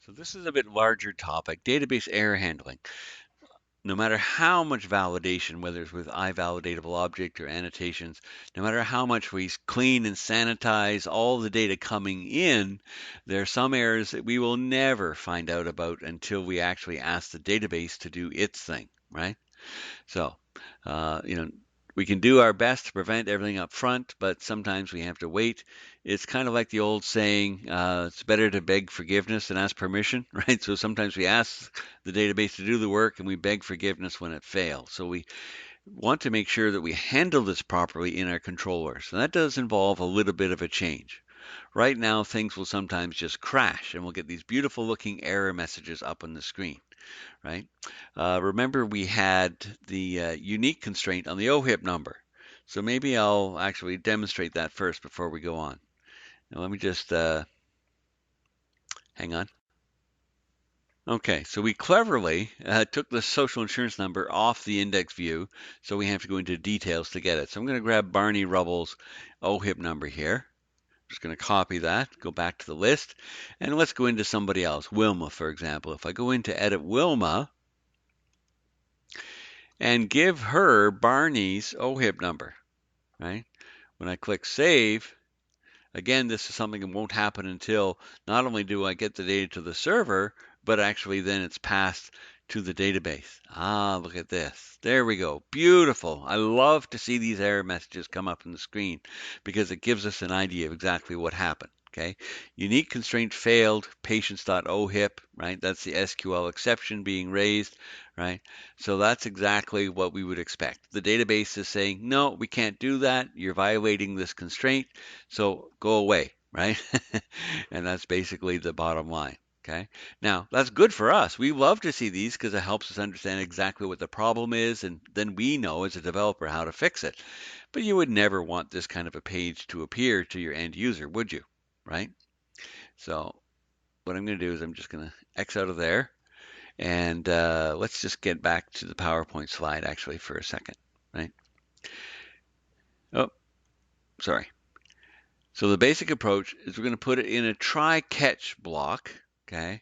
So this is a bit larger topic, database error handling. No matter how much validation, whether it's with iValidatable object or annotations, no matter how much we clean and sanitize all the data coming in, there are some errors that we will never find out about until we actually ask the database to do its thing, right? So, you know, we can do our best to prevent everything up front, but sometimes we have to wait. It's kind of like the old saying, it's better to beg forgiveness than ask permission, right? So sometimes we ask the database to do the work and we beg forgiveness when it fails. So we want to make sure that we handle this properly in our controllers. And that does involve a little bit of a change. Right now, things will sometimes just crash and we'll get these beautiful looking error messages up on the screen, right? Remember we had the unique constraint on the OHIP number. So maybe I'll actually demonstrate that first before we go on. Now let me just hang on. Okay, so we cleverly took the social insurance number off the index view, so we have to go into details to get it. So I'm going to grab Barney Rubble's OHIP number here. I'm just going to copy that, go back to the list, and let's go into somebody else, Wilma, for example. If I go into Edit Wilma, and give her Barney's OHIP number, right? When I click save, again, this is something that won't happen until not only do I get the data to the server, but actually then it's passed to the database. Ah, look at this. There we go. Beautiful. I love to see these error messages come up on the screen because it gives us an idea of exactly what happened. Okay, unique constraint failed, patients.ohip, right? That's the SQL exception being raised, right? So that's exactly what we would expect. The database is saying, no, we can't do that. You're violating this constraint, so go away, right? And that's basically the bottom line. Okay. Now, that's good for us. We love to see these because it helps us understand exactly what the problem is, and then we know as a developer how to fix it. But you would never want this kind of a page to appear to your end user, would you? Right? So what I'm going to do is I'm just going to X out of there, and let's just get back to the PowerPoint slide actually for a second, right? Oh, sorry. So the basic approach is we're going to put it in a try-catch block, okay?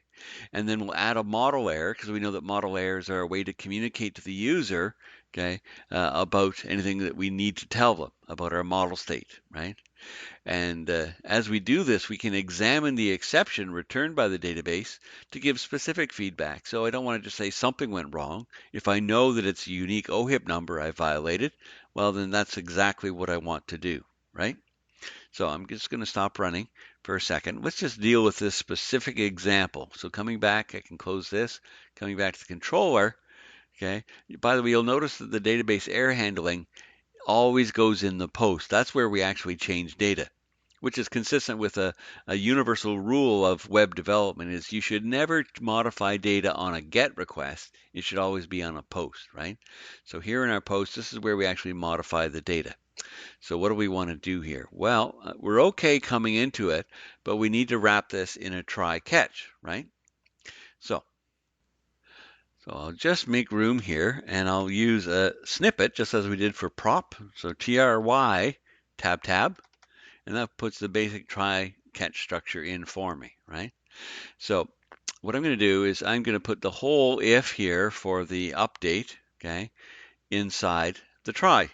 And then we'll add a model error because we know that model errors are a way to communicate to the user, okay, about anything that we need to tell them about our model state, right? And as we do this, we can examine the exception returned by the database to give specific feedback. So I don't want to just say something went wrong. If I know that it's a unique OHIP number I violated, well, then that's exactly what I want to do, right? So I'm just going to stop running for a second. Let's just deal with this specific example. So coming back, I can close this. Coming back to the controller, okay. By the way, you'll notice that the database error handling always goes in the post. That's where we actually change data, which is consistent with a universal rule of web development is you should never modify data on a GET request. It should always be on a post, right? So here in our post, this is where we actually modify the data. So what do we want to do here? Well, we're okay coming into it, but we need to wrap this in a try-catch, right? So I'll just make room here, and I'll use a snippet, just as we did for prop. So try tab, and that puts the basic try-catch structure in for me, right? So what I'm going to do is I'm going to put the whole if here for the update, okay, inside the try.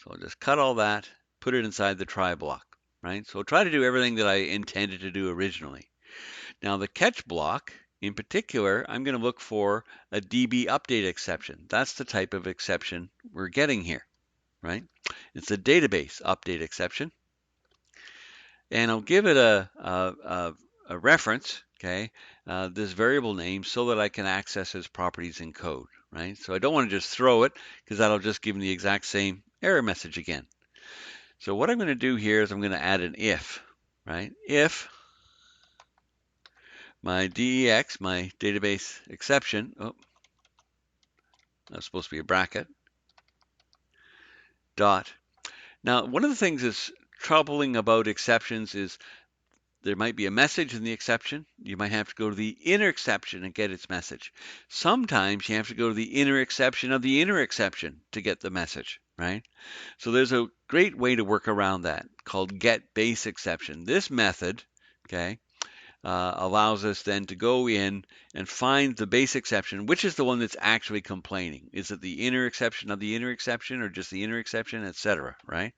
So I'll just cut all that, put it inside the try block, right? So I'll try to do everything that I intended to do originally. Now the catch block, in particular, I'm going to look for a DB update exception. That's the type of exception we're getting here, right? It's a database update exception. And I'll give it a reference, okay, this variable name so that I can access its properties in code, right? So I don't want to just throw it because that'll just give me the exact same error message again. So what I'm going to do here is I'm going to add an if, right? If my DEX, my database exception, oh, that's supposed to be a bracket, dot. Now, one of the things that's troubling about exceptions is there might be a message in the exception. You might have to go to the inner exception and get its message. Sometimes you have to go to the inner exception of the inner exception to get the message, right? So there's a great way to work around that called get base exception. This method, okay, allows us then to go in and find the base exception, which is the one that's actually complaining. Is it the inner exception of the inner exception or just the inner exception, etc., right?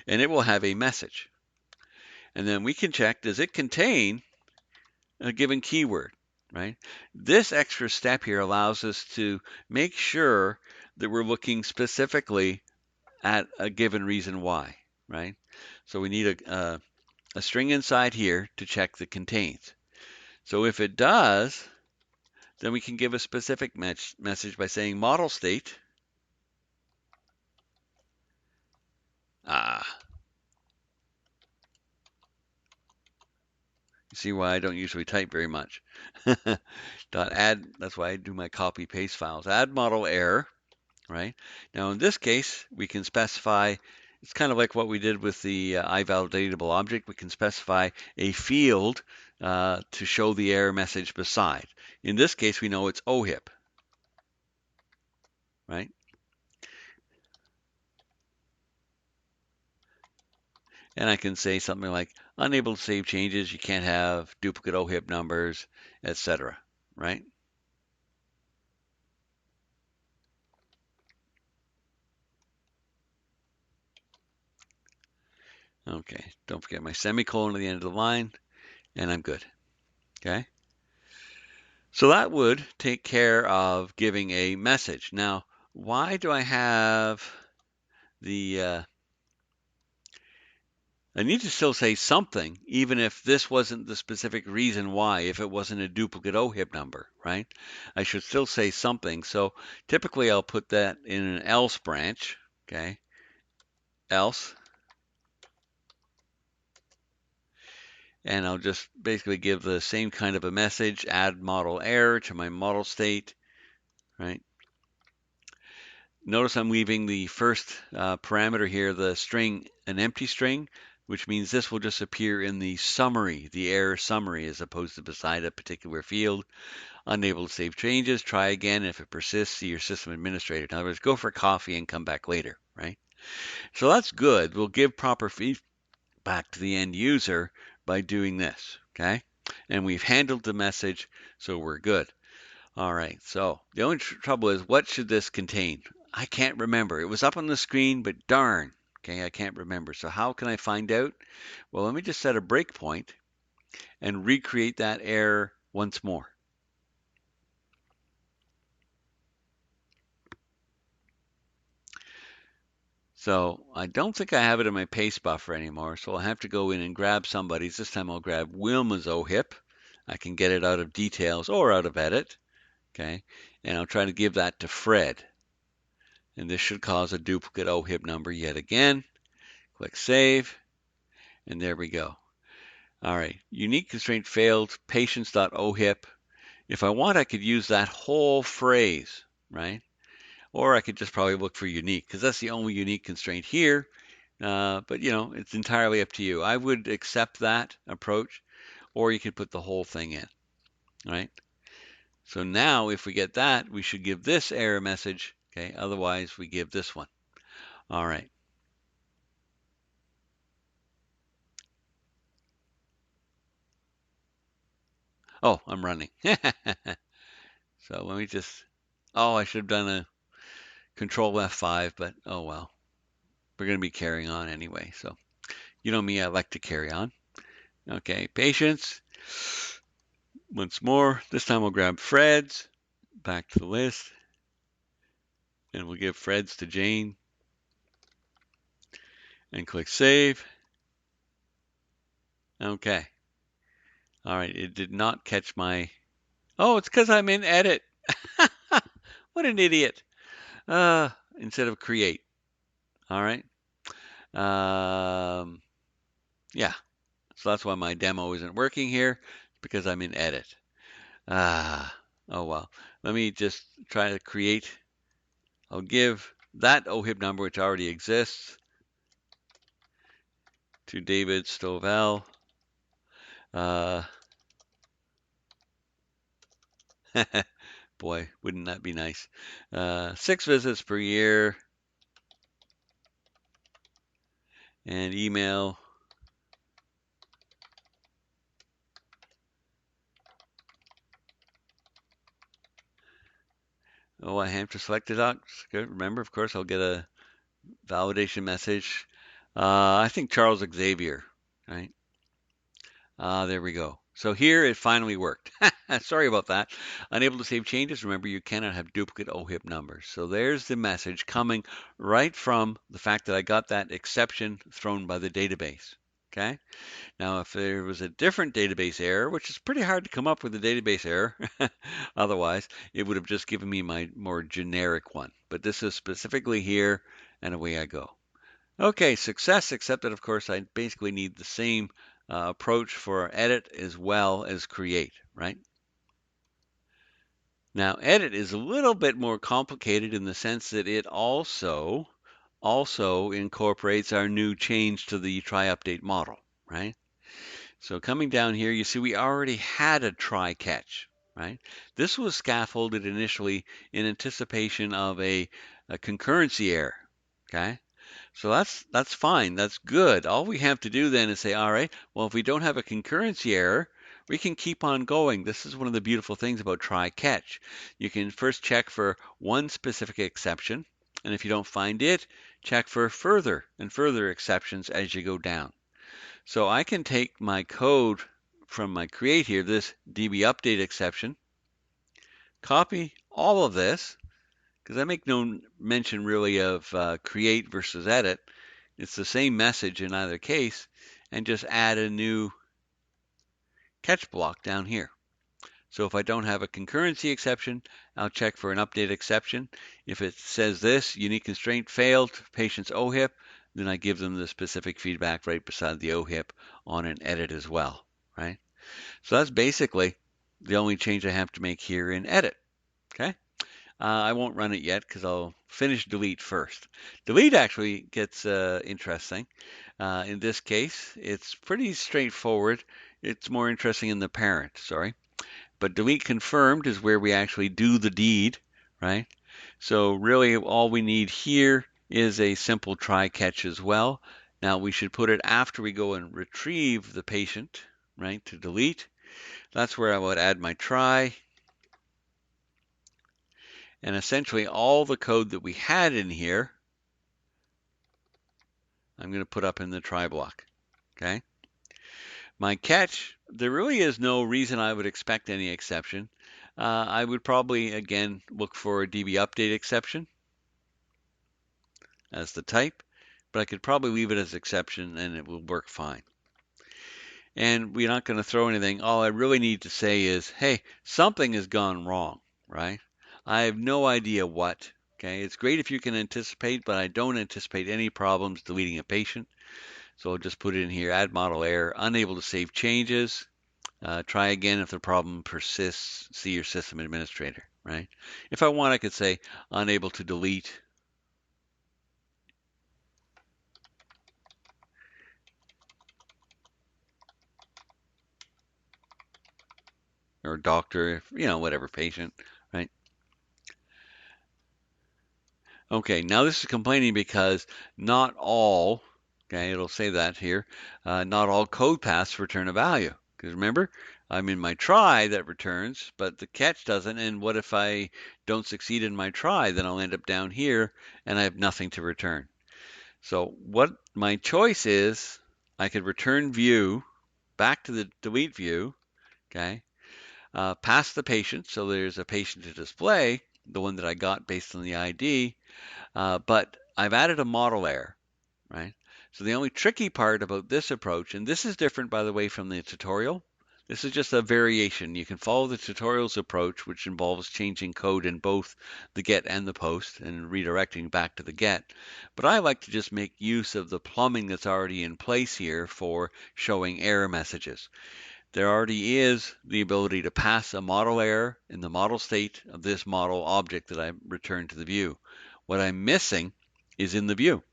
And it will have a message. And then we can check, does it contain a given keyword, right? This extra step here allows us to make sure that we're looking specifically at a given reason why, right? So we need a string inside here to check the contains. So if it does, then we can give a specific message by saying model state. You see why I don't usually type very much. Add, that's why I do my copy paste files. Add model error, right? Now in this case, we can specify, it's kind of like what we did with the iValidatable object. We can specify a field to show the error message beside. In this case, we know it's OHIP, right? And I can say something like, unable to save changes, you can't have duplicate OHIP numbers, etc., right? Okay, don't forget my semicolon at the end of the line, and I'm good, okay? So that would take care of giving a message. Now, why do I have the, I need to still say something, even if this wasn't the specific reason why, if it wasn't a duplicate OHIP number, right? I should still say something. So typically I'll put that in an else branch, okay? Else. And I'll just basically give the same kind of a message, add model error to my model state, right? Notice I'm leaving the first parameter here, the string, an empty string, which means this will just appear in the summary, the error summary, as opposed to beside a particular field. Unable to save changes, try again. If it persists, see your system administrator. In other words, go for coffee and come back later, right? So that's good. We'll give proper feedback to the end user by doing this, okay? And we've handled the message, so we're good. All right, so the only trouble is, what should this contain? I can't remember. It was up on the screen, but darn, okay, I can't remember. So how can I find out? Well, let me just set a breakpoint and recreate that error once more. So I don't think I have it in my paste buffer anymore, so I'll have to go in and grab somebody's. This time I'll grab Wilma's OHIP. I can get it out of details or out of edit, okay? And I'll try to give that to Fred. And this should cause a duplicate OHIP number yet again. Click Save, and there we go. All right, unique constraint failed, patients.ohip. If I want, I could use that whole phrase, right? Or I could just probably look for unique, because that's the only unique constraint here. But, you know, it's entirely up to you. I would accept that approach, or you could put the whole thing in, right? So now if we get that, we should give this error message, okay? Otherwise, we give this one. All right. Oh, I'm running. So let me just, oh, I should have done a Control F5, but oh well. We're going to be carrying on anyway. So you know me, I like to carry on. Okay, patience. Once more, this time we'll grab Fred's, back to the list, and we'll give Fred's to Jane, and click Save. Okay. All right, it did not catch my, oh, it's because I'm in Edit. What an idiot. Instead of Create. All right. Yeah, so that's why my demo isn't working here, because I'm in Edit. Oh well. Let me just try to create. I'll give that OHIP number, which already exists, to David Stovall. Boy, wouldn't that be nice? 6 visits per year, and email Oh, I have to select the docs. Good. Remember, of course, I'll get a validation message. I think Charles Xavier, right? There we go. So here it finally worked. Sorry about that. Unable to save changes. Remember, you cannot have duplicate OHIP numbers. So there's the message coming right from the fact that I got that exception thrown by the database. Okay. Now, if there was a different database error, which is pretty hard to come up with a database error, otherwise, it would have just given me my more generic one. But this is specifically here, and away I go. Okay, success, except that, of course, I basically need the same approach for edit as well as create, right? Now, edit is a little bit more complicated in the sense that it also incorporates our new change to the try update model, right? So coming down here, you see we already had a try catch, right? This was scaffolded initially in anticipation of a concurrency error, okay? So that's fine. That's good. All we have to do then is say, all right, well, if we don't have a concurrency error, we can keep on going. This is one of the beautiful things about try catch. You can first check for one specific exception, and if you don't find it, check for further and further exceptions as you go down. So I can take my code from my create here, this DB update exception, copy all of this, because I make no mention really of create versus edit. It's the same message in either case, and just add a new catch block down here. So if I don't have a concurrency exception, I'll check for an update exception. If it says this, unique constraint failed, patient's OHIP, then I give them the specific feedback right beside the OHIP on an edit as well, right? So that's basically the only change I have to make here in edit, okay? I won't run it yet because I'll finish delete first. Delete actually gets interesting. In this case, it's pretty straightforward. It's more interesting in the parent, sorry. But delete confirmed is where we actually do the deed, right? So really all we need here is a simple try catch as well. Now we should put it after we go and retrieve the patient, right, to delete. That's where I would add my try. And essentially all the code that we had in here, I'm going to put up in the try block, okay? My catch, there really is no reason I would expect any exception. I would probably, again, look for a DB update exception as the type, but I could probably leave it as exception and it will work fine. And we're not going to throw anything. All I really need to say is, hey, something has gone wrong, right? I have no idea what. Okay, it's great if you can anticipate, but I don't anticipate any problems deleting a patient. So I'll just put it in here, add model error, unable to save changes. Try again if the problem persists, see your system administrator, right? If I want, I could say unable to delete. Or doctor, whatever patient, right? Okay, now this is complaining because not all, okay, it'll say that here, not all code paths return a value. Because remember, I'm in my try that returns, but the catch doesn't. And what if I don't succeed in my try? Then I'll end up down here and I have nothing to return. So what my choice is, I could return view back to the delete view, okay, past the patient. So there's a patient to display, the one that I got based on the ID. But I've added a model error, right? So the only tricky part about this approach, and this is different, by the way, from the tutorial. This is just a variation. You can follow the tutorial's approach, which involves changing code in both the get and the post and redirecting back to the get. But I like to just make use of the plumbing that's already in place here for showing error messages. There already is the ability to pass a model error in the model state of this model object that I returned to the view. What I'm missing is in the view,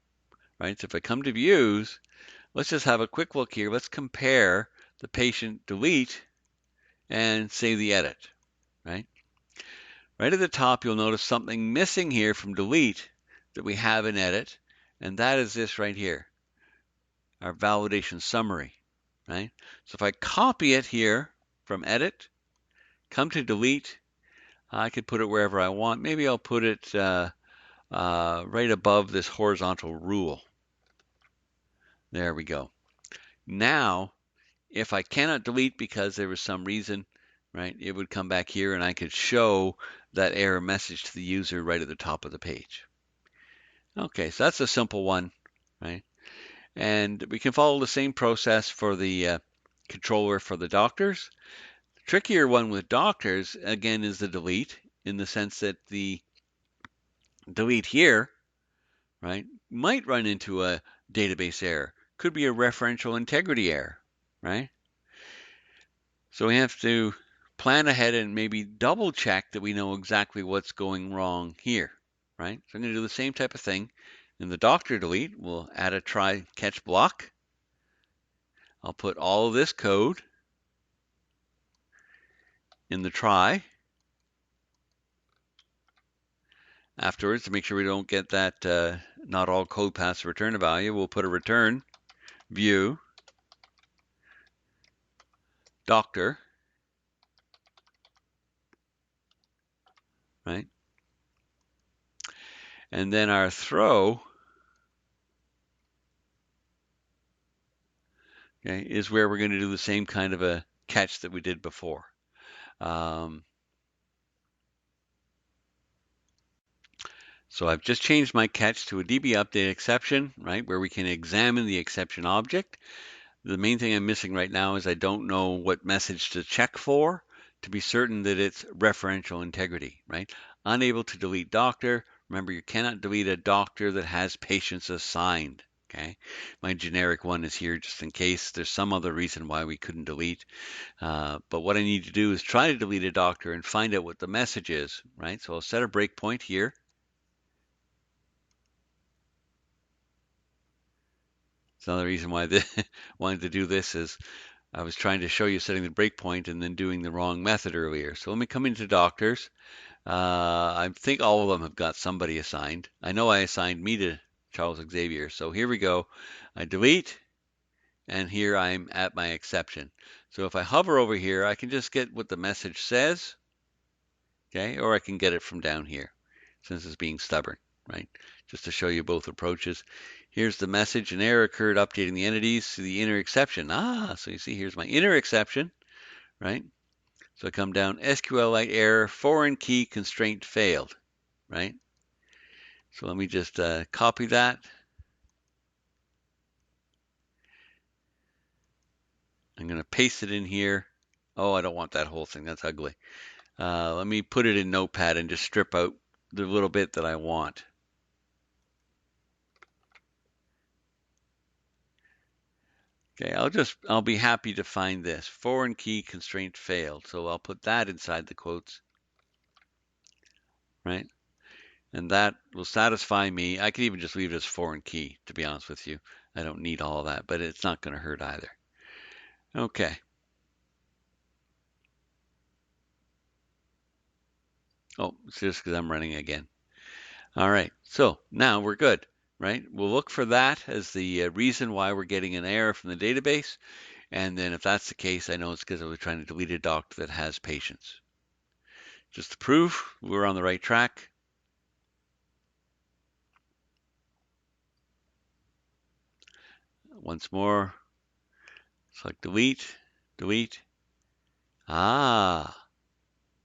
right? So if I come to views, let's just have a quick look here. Let's compare the patient delete and say the edit, right? Right at the top, you'll notice something missing here from delete that we have in edit, and that is this right here, our validation summary, right? So if I copy it here from edit, come to delete, I could put it wherever I want. Maybe I'll put it right above this horizontal rule. There we go. Now, if I cannot delete because there was some reason, right, it would come back here and I could show that error message to the user right at the top of the page. Okay, so that's a simple one, right? And we can follow the same process for the controller for the doctors. The trickier one with doctors, again, is the delete, in the sense that the delete here, right, might run into a database error. Could be a referential integrity error, right? So we have to plan ahead and maybe double check that we know exactly what's going wrong here, right? So I'm going to do the same type of thing. In the doctor delete, we'll add a try catch block. I'll put all of this code in the try. Afterwards, to make sure we don't get that not all code paths return a value, we'll put a return view doctor, right? And then our throw, okay, is where we're going to do the same kind of a catch that we did before. So I've just changed my catch to a DB update exception, right, where we can examine the exception object. The main thing I'm missing right now is I don't know what message to check for to be certain that it's referential integrity, right? Unable to delete doctor. Remember, you cannot delete a doctor that has patients assigned, okay? My generic one is here just in case there's some other reason why we couldn't delete. But what I need to do is try to delete a doctor and find out what the message is, right? So I'll set a breakpoint here. So the reason why I wanted to do this is I was trying to show you setting the breakpoint and then doing the wrong method earlier. So let me come into doctors. I think all of them have got somebody assigned. I know I assigned me to Charles Xavier. So here we go. I delete, and here I'm at my exception. So if I hover over here, I can just get what the message says, okay, or I can get it from down here, since it's being stubborn, right? Just to show you both approaches. Here's the message: an error occurred updating the entities to the inner exception. So you see here's my inner exception, right? So I come down, SQLite error, foreign key constraint failed, right? So let me just copy that. I'm going to paste it in here. Oh, I don't want that whole thing. That's ugly. Let me put it in Notepad and just strip out the little bit that I want. Okay, I'll be happy to find this. Foreign key constraint failed. So I'll put that inside the quotes, right? And that will satisfy me. I could even just leave it as foreign key, to be honest with you. I don't need all of that, but it's not going to hurt either. Okay. Oh, it's just because I'm running again. All right, so now we're good, right? We'll look for that as the reason why we're getting an error from the database. And then if that's the case, I know it's because I was trying to delete a doc that has patients. Just to prove we're on the right track. Once more, select delete, delete.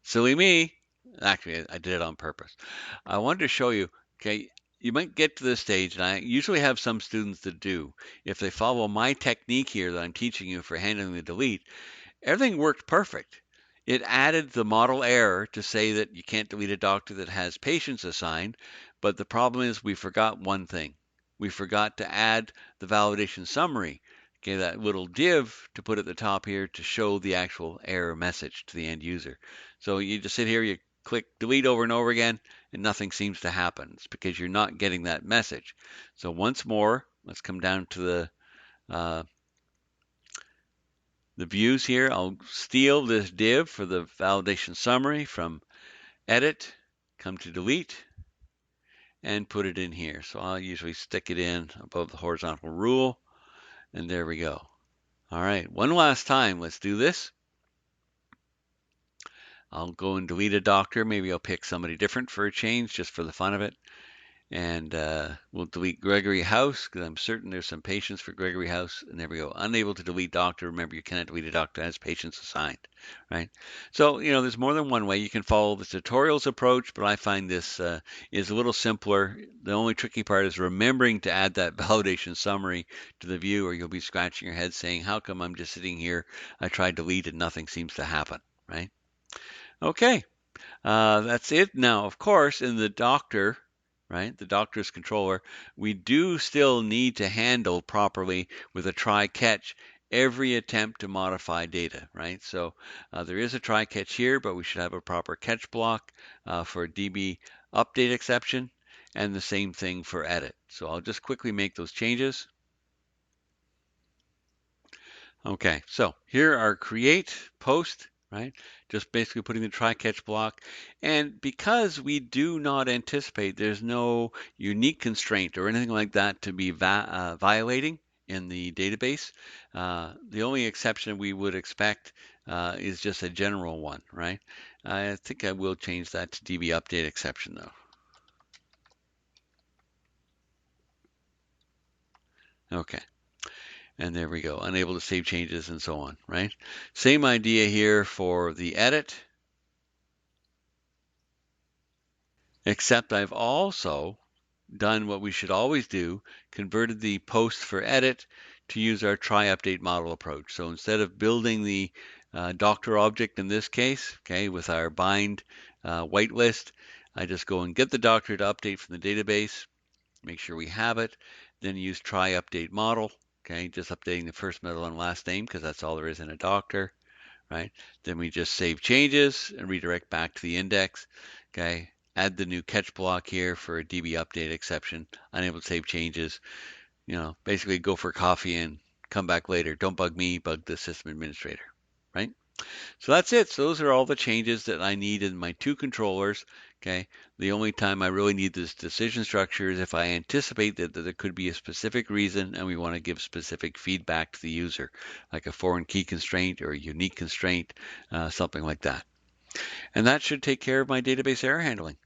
Silly me. Actually, I did it on purpose. I wanted to show you, okay, you might get to this stage, and I usually have some students that do. If they follow my technique here that I'm teaching you for handling the delete, everything worked perfect. It added the model error to say that you can't delete a doctor that has patients assigned, but the problem is we forgot one thing. We forgot to add the validation summary, okay, that little div to put at the top here to show the actual error message to the end user. So you just sit here, you click delete over and over again, and nothing seems to happen. It's because you're not getting that message. So once more, let's come down to the views here. I'll steal this div for the validation summary from edit, come to delete, and put it in here. So I'll usually stick it in above the horizontal rule, and there we go. All right, one last time, let's do this. I'll go and delete a doctor. Maybe I'll pick somebody different for a change just for the fun of it. And we'll delete Gregory House because I'm certain there's some patients for Gregory House. And there we go. Unable to delete doctor. Remember, you cannot delete a doctor as patients assigned, right? So, there's more than one way. You can follow the tutorials approach, but I find this is a little simpler. The only tricky part is remembering to add that validation summary to the view, or you'll be scratching your head saying, how come I'm just sitting here? I tried to delete and nothing seems to happen, right? Okay. That's it. Now, of course, in the doctor, right, the doctor's controller, we do still need to handle properly with a try catch every attempt to modify data, right? So there is a try catch here, but we should have a proper catch block for DB update exception, and the same thing for edit. So I'll just quickly make those changes. Okay, so here are create, post, right? Just basically putting the try catch block. And because we do not anticipate there's no unique constraint or anything like that to be violating in the database, the only exception we would expect is just a general one, right? I think I will change that to DB update exception though. Okay. And there we go, unable to save changes and so on, right? Same idea here for the edit, except I've also done what we should always do, converted the post for edit to use our try update model approach. So instead of building the doctor object in this case, okay, with our bind whitelist, I just go and get the doctor to update from the database, make sure we have it, then use try update model, okay, just updating the first, middle, and last name because that's all there is in a doctor, right? Then we just save changes and redirect back to the index, okay? Add the new catch block here for a DB update exception, unable to save changes, basically go for coffee and come back later. Don't bug me, bug the system administrator, right? So that's it. So those are all the changes that I need in my two controllers. Okay. The only time I really need this decision structure is if I anticipate that there could be a specific reason and we want to give specific feedback to the user, like a foreign key constraint or a unique constraint, something like that. And that should take care of my database error handling.